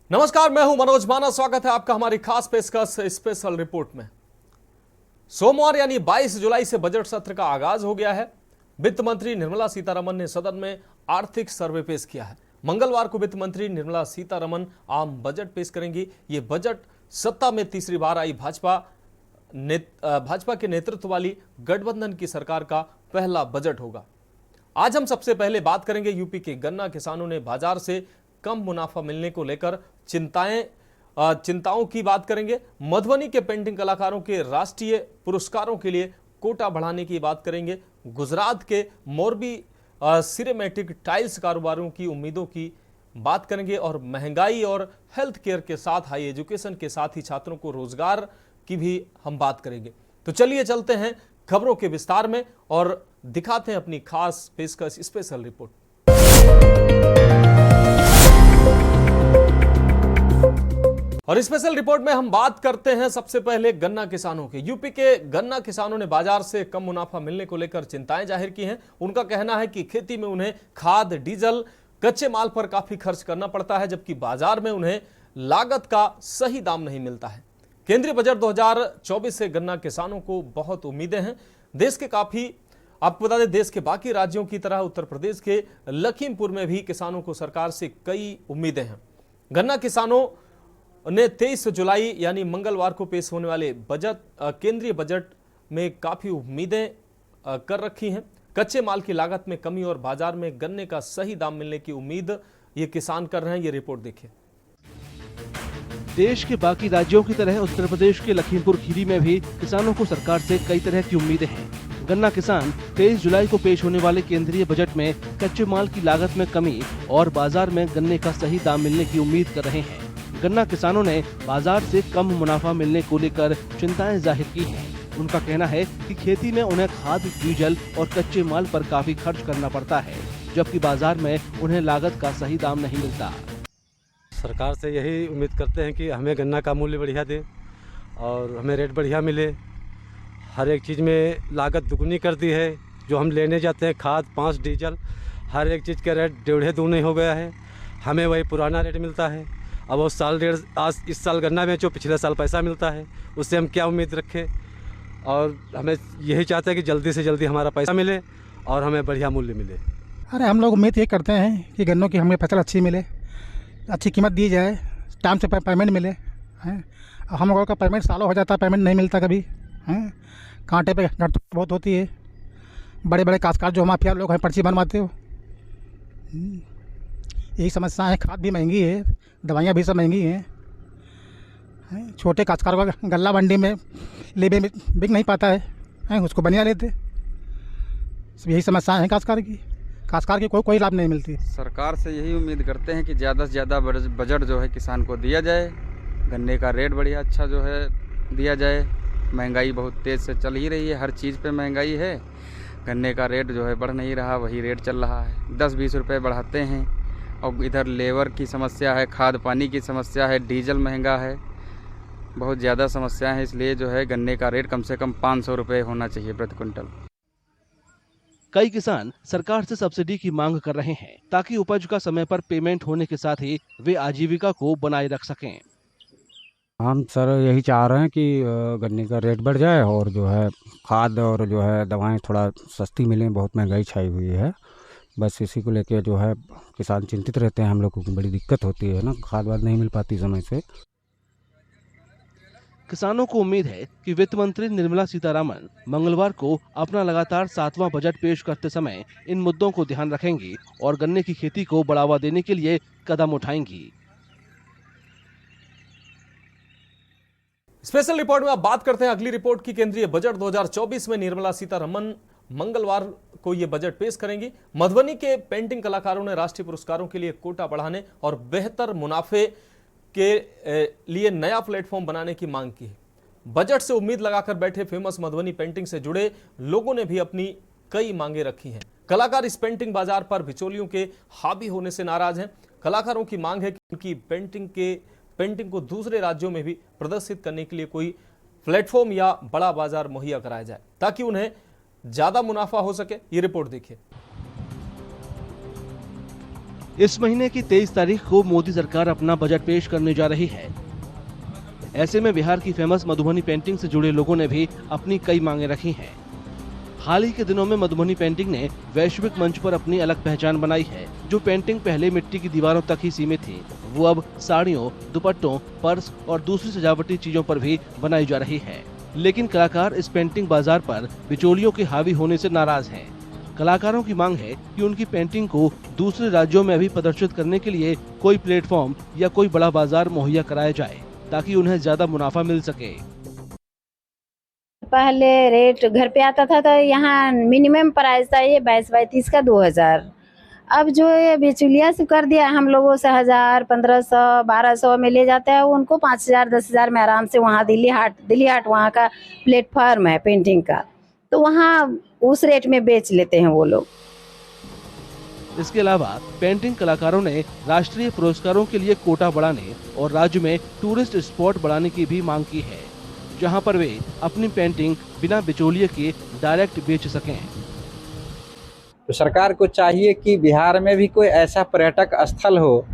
नमस्कार, मैं हूं मनोज माना। स्वागत है आपका हमारी खास पेशकश स्पेशल रिपोर्ट में। सोमवार यानी 22 जुलाई से बजट सत्र का आगाज हो गया है। वित्त मंत्री निर्मला सीतारमण ने सदन में आर्थिक सर्वे पेश किया है। मंगलवार को वित्त मंत्री निर्मला सीतारमण आम बजट पेश करेंगी। ये बजट सत्ता में तीसरी बार आई भाजपा के नेतृत्व वाली गठबंधन की सरकार का पहला बजट होगा। आज हम सबसे पहले बात करेंगे यूपी के गन्ना किसानों ने बाजार से कम मुनाफा मिलने को लेकर चिंताओं की बात करेंगे। मधुबनी के पेंटिंग कलाकारों के राष्ट्रीय पुरस्कारों के लिए कोटा बढ़ाने की बात करेंगे। गुजरात के मोरबी सिरेमेटिक टाइल्स कारोबारियों की उम्मीदों की बात करेंगे और महंगाई और हेल्थ केयर के साथ हाई एजुकेशन के साथ ही छात्रों को रोजगार की भी हम बात करेंगे। तो चलिए चलते हैं खबरों के विस्तार में और दिखाते हैं अपनी खास पेशकश स्पेशल रिपोर्ट। और स्पेशल रिपोर्ट में हम बात करते हैं सबसे पहले गन्ना किसानों के। यूपी के गन्ना किसानों ने बाजार से कम मुनाफा मिलने को लेकर चिंताएं जाहिर की हैं। उनका कहना है कि खेती में उन्हें खाद, डीजल, कच्चे माल पर काफी खर्च करना पड़ता है, जबकि बाजार में उन्हें लागत का सही दाम नहीं मिलता है। केंद्रीय बजट 2024 से गन्ना किसानों को बहुत उम्मीदें हैं। आपको बता दें, देश के बाकी राज्यों की तरह उत्तर प्रदेश के लखीमपुर में भी किसानों को सरकार से कई उम्मीदें हैं। गन्ना किसानों ने 23 जुलाई यानी मंगलवार को पेश होने वाले केंद्रीय बजट में काफी उम्मीदें कर रखी हैं। कच्चे माल की लागत में कमी और बाजार में गन्ने का सही दाम मिलने की उम्मीद ये किसान कर रहे हैं। ये रिपोर्ट देखिए। देश के बाकी राज्यों की तरह उत्तर प्रदेश के लखीमपुर खीरी में भी किसानों को सरकार से कई तरह की उम्मीदें हैं। गन्ना किसान 23 जुलाई को पेश होने वाले केंद्रीय बजट में कच्चे माल की लागत में कमी और बाजार में गन्ने का सही दाम मिलने की उम्मीद कर रहे हैं। गन्ना किसानों ने बाजार से कम मुनाफा मिलने को लेकर चिंताएं जाहिर की हैं। उनका कहना है कि खेती में उन्हें खाद, डीजल और कच्चे माल पर काफी खर्च करना पड़ता है, जबकि बाजार में उन्हें लागत का सही दाम नहीं मिलता। सरकार से यही उम्मीद करते हैं कि हमें गन्ना का मूल्य बढ़िया दे और हमें रेट बढ़िया मिले। हर एक चीज़ में लागत दुगनी कर दी है। जो हम लेने जाते हैं खाद, 5 डीजल, हर एक चीज़ का रेट 1.5 दूनी हो गया है। हमें वही पुराना रेट मिलता है। अब वो आज इस साल गन्ना बेचो, पिछले साल पैसा मिलता है, उससे हम क्या उम्मीद रखें। और हमें यही चाहते हैं कि जल्दी से जल्दी हमारा पैसा मिले और हमें बढ़िया मूल्य मिले। अरे हम लोग उम्मीद ये करते हैं कि गन्नों की हमें फसल अच्छी मिले, अच्छी कीमत दी जाए, टाइम से पेमेंट मिले हैं। हम लोगों का पेमेंट सालों हो जाता है, पेमेंट नहीं मिलता कभी हैं। कांटे पे घट बहुत होती है। बड़े बड़े काश्तकार जो माफिया लोग हैं, पर्ची बनवाते हो, यही समस्या है। खाद भी महंगी है, दवाइयाँ भी सब महंगी हैं। छोटे काश्तकार का गल्ला मंडी में लेबे में बिक नहीं पाता है, उसको बनिया लेते। यही समस्या है काश्तकार की कोई लाभ नहीं मिलती। सरकार से यही उम्मीद करते हैं कि ज़्यादा से ज़्यादा बजट जो है किसान को दिया जाए। गन्ने का रेट बढ़िया अच्छा जो है दिया जाए। महंगाई बहुत तेज़ से चल ही रही है, हर चीज़ पे महंगाई है। गन्ने का रेट जो है बढ़ नहीं रहा, वही रेट चल रहा है। 10-20 रुपये बढ़ाते हैं। और इधर लेबर की समस्या है, खाद पानी की समस्या है, डीजल महंगा है, बहुत ज़्यादा समस्या है। इसलिए जो है गन्ने का रेट कम से कम 500 रुपये होना चाहिए प्रति क्विंटल। कई किसान सरकार से सब्सिडी की मांग कर रहे हैं ताकि उपज का समय पर पेमेंट होने के साथ ही वे आजीविका को बनाए रख सकें। हम सर यही चाह रहे हैं कि गन्ने का रेट बढ़ जाए और जो है खाद और जो है दवाएं थोड़ा सस्ती मिलें। बहुत महंगाई छाई हुई है, बस इसी को लेकर जो है किसान चिंतित रहते हैं। हम लोगों को बड़ी दिक्कत होती है ना, खाद वाद नहीं मिल पाती समय से। किसानों को उम्मीद है कि वित्त मंत्री निर्मला सीतारमण मंगलवार को अपना लगातार 7वां बजट पेश करते समय इन मुद्दों को ध्यान रखेंगी और गन्ने की खेती को बढ़ावा देने के लिए कदम उठाएंगी। स्पेशल रिपोर्ट में अब बात करते हैं अगली रिपोर्ट की। केंद्रीय बजट 2024 में निर्मला सीतारमण मंगलवार को यह बजट पेश करेंगी। मधुबनी के पेंटिंग कलाकारों ने राष्ट्रीय पुरस्कारों के लिए कोटा बढ़ाने और बेहतर मुनाफे के लिए नया प्लेटफॉर्म बनाने की मांग की है। बजट से उम्मीद लगाकर बैठे फेमस मधुबनी पेंटिंग से जुड़े लोगों ने भी अपनी कई मांगे रखी हैं। कलाकार इस पेंटिंग बाजार पर बिचौलियों के हावी होने से नाराज हैं। कलाकारों की मांग है कि उनकी पेंटिंग को दूसरे राज्यों में भी प्रदर्शित करने के लिए कोई प्लेटफॉर्म या बड़ा बाजार मुहैया कराया जाए ताकि उन्हें ज्यादा मुनाफा हो सके। ये रिपोर्ट देखिए। इस महीने की 23 तारीख को मोदी सरकार अपना बजट पेश करने जा रही है। ऐसे में बिहार की फेमस मधुबनी पेंटिंग से जुड़े लोगों ने भी अपनी कई मांगे रखी हैं। हाल ही के दिनों में मधुबनी पेंटिंग ने वैश्विक मंच पर अपनी अलग पहचान बनाई है। जो पेंटिंग पहले मिट्टी की दीवारों तक ही सीमित थी, वो अब साड़ियों, दुपट्टों, पर्स और दूसरी सजावटी चीजों पर भी बनाई जा रही है। लेकिन कलाकार इस पेंटिंग बाजार पर बिचौलियों के हावी होने से नाराज हैं। कलाकारों की मांग है कि उनकी पेंटिंग को दूसरे राज्यों में भी प्रदर्शित करने के लिए कोई प्लेटफॉर्म या कोई बड़ा बाजार मुहैया कराया जाए, ताकि उन्हें ज्यादा मुनाफा मिल सके। पहले रेट घर पे आता था तो यहाँ मिनिमम प्राइस था ये 22-30 का 2000। अब जो ये बिचौलिया से कर दिया, हम लोगों से 1000, 1500, 1200 में ले जाते हैं, उनको 5000, 10,000 में आराम से वहाँ दिल्ली हाट वहाँ का प्लेटफॉर्म है पेंटिंग का, तो वहाँ उस रेट में बेच लेते हैं वो लोग। इसके अलावा पेंटिंग कलाकारों ने राष्ट्रीय पुरस्कारों के लिए कोटा बढ़ाने और राज्य में टूरिस्ट स्पॉट बढ़ाने की भी मांग की है, जहां पर वे अपनी पेंटिंग बिना बिचौलिए के डायरेक्ट बेच सकें। तो सरकार को चाहिए कि बिहार में भी कोई ऐसा पर्यटक स्थल हो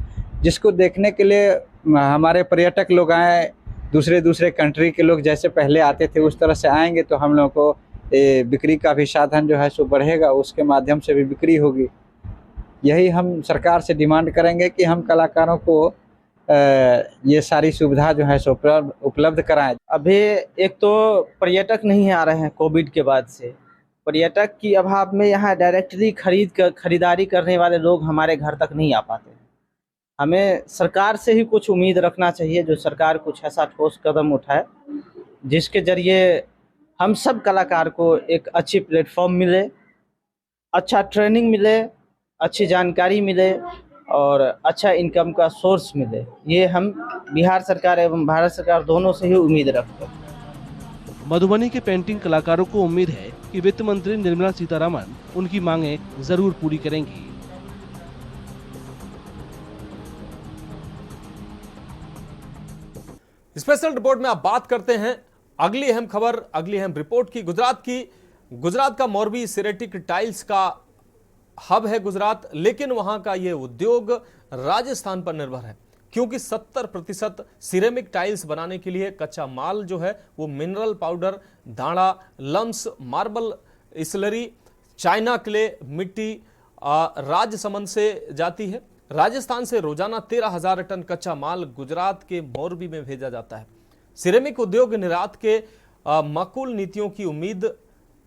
जिसको देखने के लिए हमारे पर्यटक लोग आए, दूसरे कंट्री के लोग जैसे पहले आते थे उस तरह से आएंगे, तो हम लोग को बिक्री का भी साधन जो है सो बढ़ेगा, उसके माध्यम से भी बिक्री होगी। यही हम सरकार से डिमांड करेंगे कि हम कलाकारों को ये सारी सुविधा जो है सो उपलब्ध कराएं। अभी एक तो पर्यटक नहीं आ रहे हैं कोविड के बाद से, पर्यटक की अभाव में यहाँ डायरेक्टली खरीदारी करने वाले लोग हमारे घर तक नहीं आ पाते। हमें सरकार से ही कुछ उम्मीद रखना चाहिए, जो सरकार कुछ ऐसा ठोस कदम उठाए जिसके जरिए हम सब कलाकार को एक अच्छी प्लेटफॉर्म मिले, अच्छा ट्रेनिंग मिले, अच्छी जानकारी मिले और अच्छा इनकम का सोर्स मिले। ये हम बिहार सरकार एवं भारत सरकार दोनों से ही उम्मीद रखते हैं। मधुबनी के पेंटिंग कलाकारों को उम्मीद है कि वित्त मंत्री निर्मला सीतारमण उनकी मांगे जरूर पूरी करेंगी। स्पेशल रिपोर्ट में आप बात करते हैं अगली अहम खबर, अगली अहम रिपोर्ट की। गुजरात का मोरबी सिरेटिक टाइल्स का हब है गुजरात, लेकिन वहां का यह उद्योग राजस्थान पर निर्भर है, क्योंकि 70% सिरेमिक टाइल्स बनाने के लिए कच्चा माल जो है वो मिनरल पाउडर, दाना, lumps, marble slurry, china clay मिट्टी राजसमंद से जाती है। राजस्थान से रोजाना 13,000 टन कच्चा माल गुजरात के मोरबी में भेजा जाता है। सिरेमिक उद्योग निर्यात के माकूल नीतियों की उम्मीद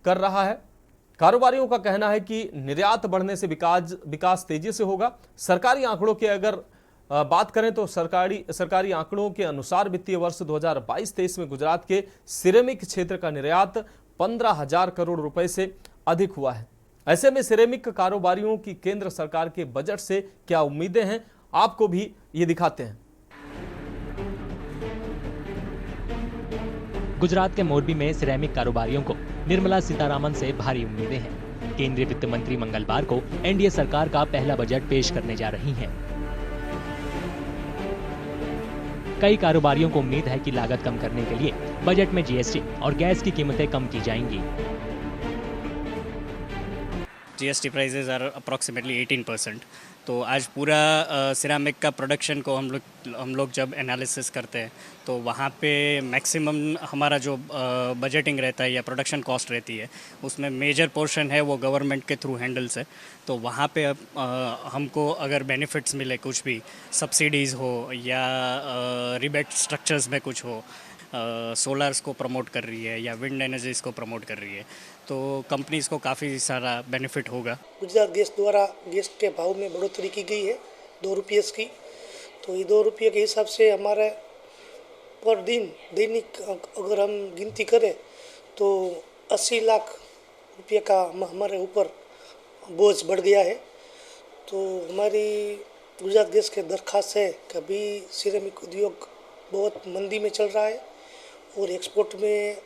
कर रहा है। कारोबारियों का कहना है कि निर्यात बढ़ने से विकास तेजी से होगा। सरकारी आंकड़ों के अगर बात करें तो सरकारी आंकड़ों के अनुसार वित्तीय वर्ष 2022-23 में गुजरात के सिरेमिक क्षेत्र का निर्यात 15,000 करोड़ रुपए से अधिक हुआ है। ऐसे में सिरेमिक कारोबारियों की केंद्र सरकार के बजट से क्या उम्मीदें हैं, आपको भी ये दिखाते हैं। गुजरात के मोरबी में सिरेमिक कारोबारियों को निर्मला सीतारामन से भारी उम्मीदें हैं। केंद्रीय वित्त मंत्री मंगलवार को एनडीए सरकार का पहला बजट पेश करने जा रही हैं। कई कारोबारियों को उम्मीद है कि लागत कम करने के लिए बजट में जीएसटी और गैस की कीमतें कम की जाएंगी। GST prices are approximately 18%। तो आज पूरा सिरामिक का प्रोडक्शन को हम लोग जब एनालिसिस करते हैं तो वहाँ पे मैक्सिमम हमारा जो बजटिंग रहता है या प्रोडक्शन कॉस्ट रहती है उसमें मेजर पोर्शन है वो गवर्नमेंट के थ्रू हैंडल्स है। तो वहाँ पे हमको अगर बेनिफिट्स मिले, कुछ भी सब्सिडीज़ हो या रिबेट स्ट्रक्चर्स में कुछ हो, सोलर्स को प्रमोट कर रही है या विंड एनर्जीज को प्रमोट कर रही है, तो कंपनीज को काफ़ी सारा बेनिफिट होगा। गुजरात गैस द्वारा गैस के भाव में बढ़ोतरी की गई है 2 रुपये की। तो ये 2 रुपये के हिसाब से हमारे पर दिन दैनिक अगर हम गिनती करें तो 80 लाख रुपये का हमारे ऊपर बोझ बढ़ गया है। तो हमारी गुजरात गैस के दरख्वास्त है कि अभी सिरेमिक उद्योग बहुत मंदी में चल रहा है और एक्सपोर्ट में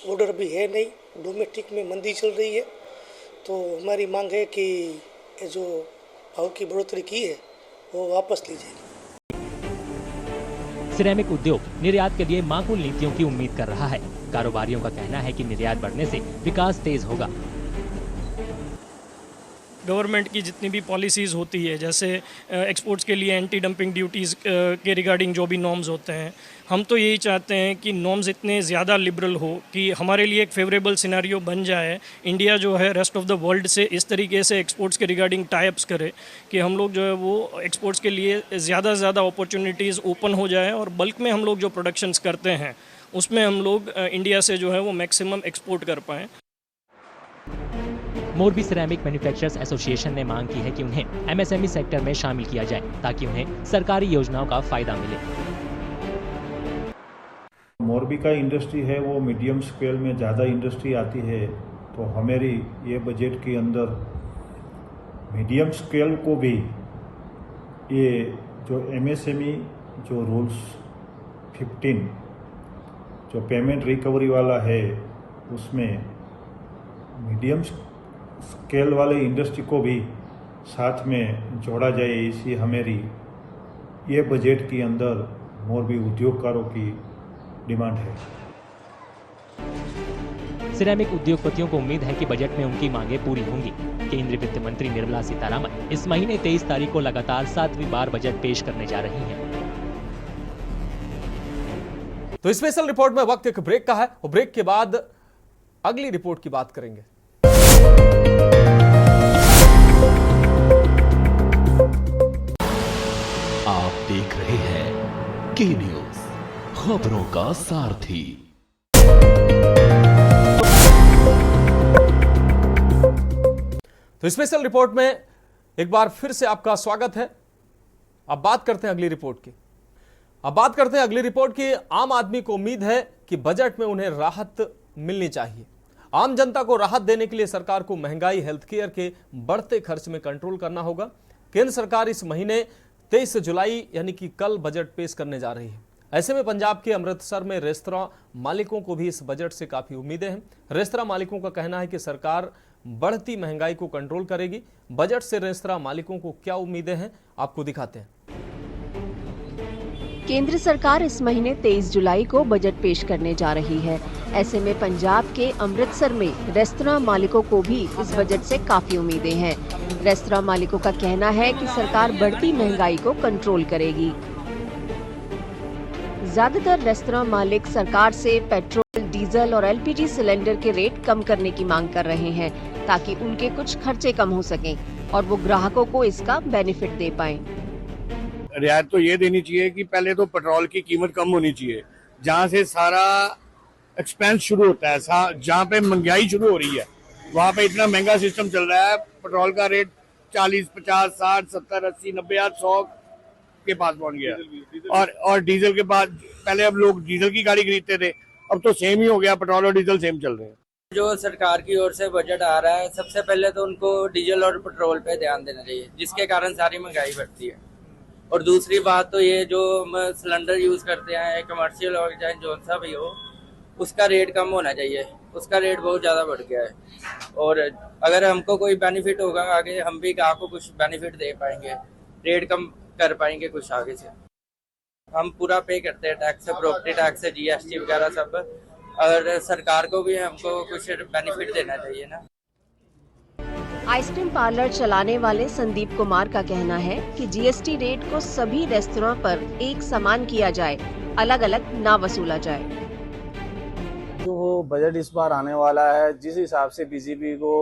ऑर्डर भी है नहीं, डोमेस्टिक में मंदी चल रही है। तो हमारी मांग है कि जो भाव की बढ़ोतरी की है वो वापस ली जाएगी। सिरेमिक उद्योग निर्यात के लिए माकूल नीतियों की उम्मीद कर रहा है। कारोबारियों का कहना है कि निर्यात बढ़ने से विकास तेज होगा। गवर्नमेंट की जितनी भी पॉलिसीज़ होती है, जैसे एक्सपोर्ट्स के लिए एंटी डंपिंग ड्यूटीज़ के रिगार्डिंग जो भी नॉर्म्स होते हैं, हम तो यही चाहते हैं कि नॉर्म्स इतने ज़्यादा लिबरल हो कि हमारे लिए एक फेवरेबल सिनेरियो बन जाए। इंडिया जो है रेस्ट ऑफ द वर्ल्ड से इस तरीके से एक्सपोर्ट्स के रिगार्डिंग टाइप्स करे कि हम लोग जो है वो एक्सपोर्ट्स के लिए ज़्यादा से ज़्यादा अपॉर्चुनिटीज़ ओपन हो जाए और बल्क में हम लोग जो प्रोडक्शंस करते हैं उसमें हम लोग इंडिया से जो है वो मैक्सिमम एक्सपोर्ट कर पाएँ। मोरबी सिरेमिक मैन्युफैक्चरर्स एसोसिएशन ने मांग की है कि उन्हें एमएसएमई सेक्टर में शामिल किया जाए ताकि उन्हें सरकारी योजनाओं का फायदा मिले। मोरबी का इंडस्ट्री है वो मीडियम स्केल में ज़्यादा इंडस्ट्री आती है, तो हमारी ये बजट के अंदर मीडियम स्केल को भी ये जो एमएसएमई जो रूल्स 15 जो पेमेंट रिकवरी वाला है उसमें मीडियम स्केल वाले इंडस्ट्री को भी साथ में जोड़ा जाए, इसी हमारी ये बजट के अंदर मोरबी उद्योगकारों की डिमांड है। सिरेमिक उद्योगपतियों को उम्मीद है कि बजट में उनकी मांगें पूरी होंगी। केंद्रीय वित्त मंत्री निर्मला सीतारामन इस महीने 23 तारीख को लगातार 7वीं बार बजट पेश करने जा रही हैं। तो स्पेशल रिपोर्ट में वक्त एक ब्रेक का है और ब्रेक के बाद अगली रिपोर्ट की बात करेंगे। आप देख रहे हैं के न्यूज, खबरों का सारथी। तो स्पेशल रिपोर्ट में एक बार फिर से आपका स्वागत है। अब बात करते हैं अगली रिपोर्ट की। अगली रिपोर्ट की। आम आदमी को उम्मीद है कि बजट में उन्हें राहत मिलनी चाहिए। आम जनता को राहत देने के लिए सरकार को महंगाई, हेल्थ केयर के बढ़ते खर्च में कंट्रोल करना होगा। केंद्र सरकार इस महीने 23 जुलाई यानी कि कल बजट पेश करने जा रही है। ऐसे में पंजाब के अमृतसर में रेस्तरां मालिकों को भी इस बजट से काफी उम्मीदें हैं। रेस्तरां मालिकों का कहना है कि सरकार बढ़ती महंगाई को कंट्रोल करेगी। बजट से रेस्तरां मालिकों को क्या उम्मीदें हैं, आपको दिखाते हैं। केंद्र सरकार इस महीने 23 जुलाई को बजट पेश करने जा रही है। ऐसे में पंजाब के अमृतसर में रेस्तरां मालिकों को भी इस बजट से काफी उम्मीदें हैं। रेस्तरां मालिकों का कहना है कि सरकार बढ़ती महंगाई को कंट्रोल करेगी। ज्यादातर रेस्तरां मालिक सरकार से पेट्रोल, डीजल और एलपीजी सिलेंडर के रेट कम करने की मांग कर रहे हैं ताकि उनके कुछ खर्चे कम हो सकें और वो ग्राहकों को इसका बेनिफिट दे पाएं। रियायत तो ये देनी चाहिए कि पहले तो पेट्रोल की कीमत कम होनी चाहिए, जहाँ से सारा एक्सपेंस शुरू होता है, जहाँ पे महंगाई शुरू हो रही है वहाँ पे इतना महंगा सिस्टम चल रहा है। पेट्रोल का रेट 40, 50, 60, 70, 80, 90, 100 के पास पहुँच गया और डीजल के बाद पहले अब लोग डीजल की गाड़ी खरीदते थे, अब तो सेम ही हो गया, पेट्रोल और डीजल सेम चल रहे हैं। जो सरकार की ओर से बजट आ रहा है, सबसे पहले तो उनको डीजल और पेट्रोल पे ध्यान देना चाहिए, जिसके कारण सारी महंगाई बढ़ती है। और दूसरी बात तो ये जो हम सिलेंडर यूज करते हैं, कमर्शियल और चाहे जो सा भी हो, उसका रेट कम होना चाहिए। उसका रेट बहुत ज़्यादा बढ़ गया है और अगर हमको कोई बेनिफिट होगा आगे, हम भी ग्राहक को कुछ बेनिफिट दे पाएंगे, रेट कम कर पाएंगे कुछ आगे से। हम पूरा पे करते हैं टैक्स, प्रॉपर्टी टैक्स, जीएसटी वगैरह सब, और सरकार को भी हमको कुछ बेनिफिट देना चाहिए ना। आइसक्रीम पार्लर चलाने वाले संदीप कुमार का कहना है कि जीएसटी रेट को सभी रेस्तरां पर एक समान किया जाए, अलग अलग ना वसूला जाए। जो बजट इस बार आने वाला है, जिस हिसाब से बीजेपी को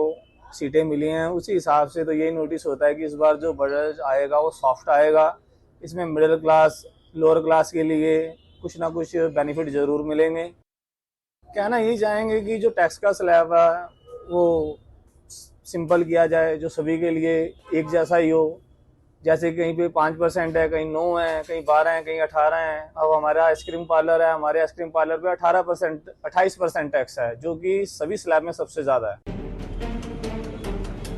सीटें मिली हैं, उसी हिसाब से तो यही नोटिस होता है कि इस बार जो बजट आएगा वो सॉफ्ट आएगा। इसमें मिडिल क्लास, लोअर क्लास के लिए कुछ ना कुछ बेनिफिट जरूर मिलेंगे। कहना यही चाहेंगे कि जो टैक्स का स्लैब है वो सिंपल किया जाए, जो सभी के लिए एक जैसा ही हो। जैसे कहीं पे 5% है, कहीं 9 है, कहीं 12 है, कहीं 18 है। अब हमारा आइसक्रीम पार्लर है, हमारे आइसक्रीम पार्लर पे 28% टैक्स है, जो कि सभी स्लैब में सबसे ज्यादा है।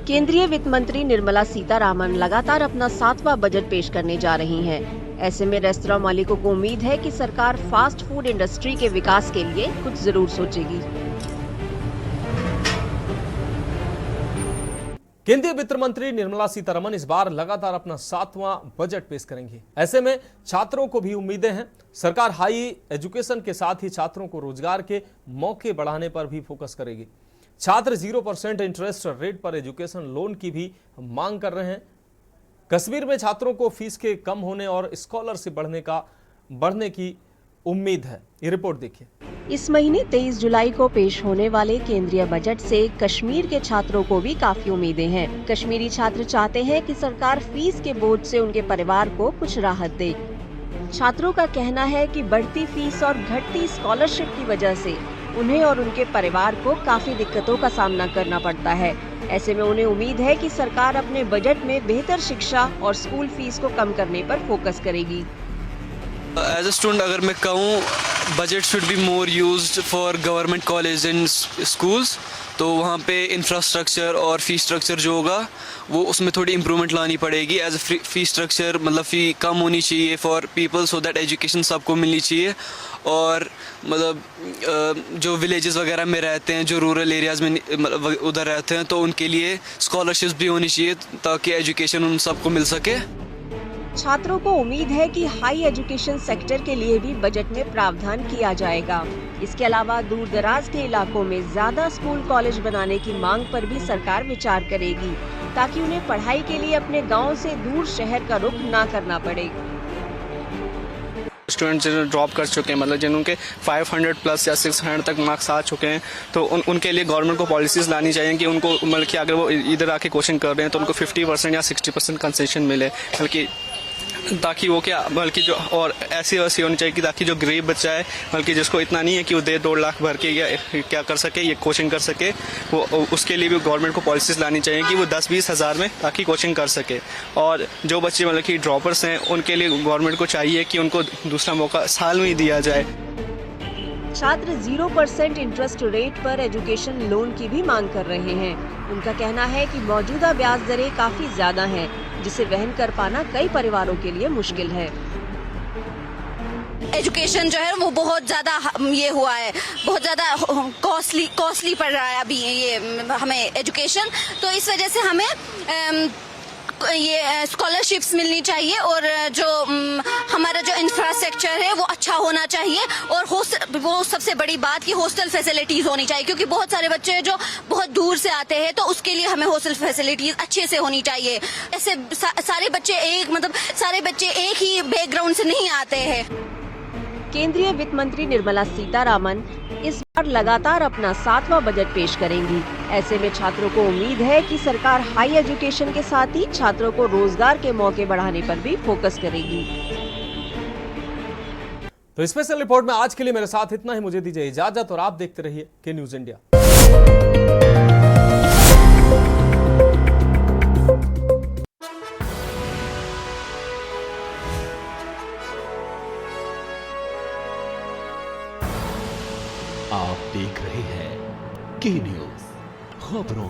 केंद्रीय वित्त मंत्री निर्मला सीतारामन लगातार अपना 7वां बजट पेश करने जा रही हैं। ऐसे में रेस्तरां मालिकों को उम्मीद है कि सरकार फास्ट फूड इंडस्ट्री के विकास के लिए कुछ जरूर सोचेगी। केंद्रीय वित्त मंत्री निर्मला सीतारमण इस बार लगातार अपना 7वां बजट पेश करेंगी। ऐसे में छात्रों को भी उम्मीदें हैं। सरकार हाई एजुकेशन के साथ ही छात्रों को रोजगार के मौके बढ़ाने पर भी फोकस करेगी। छात्र 0% इंटरेस्ट रेट पर एजुकेशन लोन की भी मांग कर रहे हैं। कश्मीर में छात्रों को फीस के कम होने और स्कॉलरशिप बढ़ने की उम्मीद है। ये रिपोर्ट देखिए। इस महीने 23 जुलाई को पेश होने वाले केंद्रीय बजट से कश्मीर के छात्रों को भी काफी उम्मीदें हैं। कश्मीरी छात्र चाहते हैं कि सरकार फीस के बोझ से उनके परिवार को कुछ राहत दे। छात्रों का कहना है कि बढ़ती फीस और घटती स्कॉलरशिप की वजह से उन्हें और उनके परिवार को काफी दिक्कतों का सामना करना पड़ता है। ऐसे में उन्हें उम्मीद है कि सरकार अपने बजट में बेहतर शिक्षा और स्कूल फीस को कम करने पर फोकस करेगी। एज अ स्टूडेंट अगर मैं कहूँ, budget should be more used for government college and schools, तो वहाँ पे इंफ्रास्ट्रक्चर और फी स्ट्रक्चर जो होगा वो उसमें थोड़ी इम्प्रूवमेंट लानी पड़ेगी। एज अ फी स्ट्रक्चर मतलब फ़ी कम होनी चाहिए for people, so that education सबको मिलनी चाहिए। और मतलब जो विलेजेस वगैरह में रहते हैं, जो रूरल एरियाज़ में उधर रहते हैं, तो उनके लिए स्कॉलरशिप्स भी होनी चाहिए ताकि एजुकेशन उन सबको मिल सके। छात्रों को उम्मीद है कि हाई एजुकेशन सेक्टर के लिए भी बजट में प्रावधान किया जाएगा। इसके अलावा दूर दराज के इलाकों में ज्यादा स्कूल कॉलेज बनाने की मांग पर भी सरकार विचार करेगी, ताकि उन्हें पढ़ाई के लिए अपने गांव से दूर शहर का रुख ना करना पड़े। स्टूडेंट जिन्होंने ड्रॉप कर चुके हैं, मतलब जिनके 500 प्लस या 600 तक मार्क्स आ चुके हैं, तो उनके लिए गवर्नमेंट को पॉलिसीज़ लानी चाहिए कि उनको मतलब कि अगर वो इधर आके कोचिंग कर रहे हैं तो उनको 50% या 60% कंसेशन मिले, बल्कि ताकि वो क्या बल्कि जो और ऐसी वैसी होनी चाहिए कि ताकि जो गरीब बच्चा है, बल्कि जिसको इतना नहीं है कि वो 2 लाख भर के या क्या कर सके, ये कोचिंग कर सके, वो उसके लिए भी गवर्नमेंट को पॉलिसीज़ लानी चाहिए कि वो 10-20 हज़ार में ताकि कोचिंग कर सके। और जो बच्चे मतलब कि ड्रॉपर्स हैं, उनके लिए गवर्नमेंट को चाहिए कि उनको दूसरा मौका साल में ही दिया जाए। छात्र 0% इंटरेस्ट रेट पर एजुकेशन लोन की भी मांग कर रहे हैं। उनका कहना है कि मौजूदा ब्याज दरें काफी ज्यादा हैं, जिसे वहन कर पाना कई परिवारों के लिए मुश्किल है। एजुकेशन जो है वो बहुत ज़्यादा ये हुआ है, बहुत ज़्यादा कॉस्टली पड़ रहा है अभी ये हमें एजुकेशन, तो इस वजह से हमें ये स्कॉलरशिप्स मिलनी चाहिए और जो हमारा जो इंफ्रास्ट्रक्चर है वो अच्छा होना चाहिए, और वो सबसे बड़ी बात कि हॉस्टल फैसिलिटीज़ होनी चाहिए, क्योंकि बहुत सारे बच्चे जो बहुत दूर से आते हैं तो उसके लिए हमें हॉस्टल फैसिलिटीज़ अच्छे से होनी चाहिए। ऐसे सारे बच्चे एक ही बैकग्राउंड से नहीं आते हैं। केंद्रीय वित्त मंत्री निर्मला सीतारामन इस बार लगातार अपना 7वां बजट पेश करेंगी। ऐसे में छात्रों को उम्मीद है कि सरकार हाई एजुकेशन के साथ ही छात्रों को रोजगार के मौके बढ़ाने पर भी फोकस करेगी। तो स्पेशल रिपोर्ट में आज के लिए मेरे साथ इतना ही। मुझे दीजिए इजाजत और आप देखते रहिए के न्यूज इंडिया। आप देख रहे हैं के न्यूज, खबरों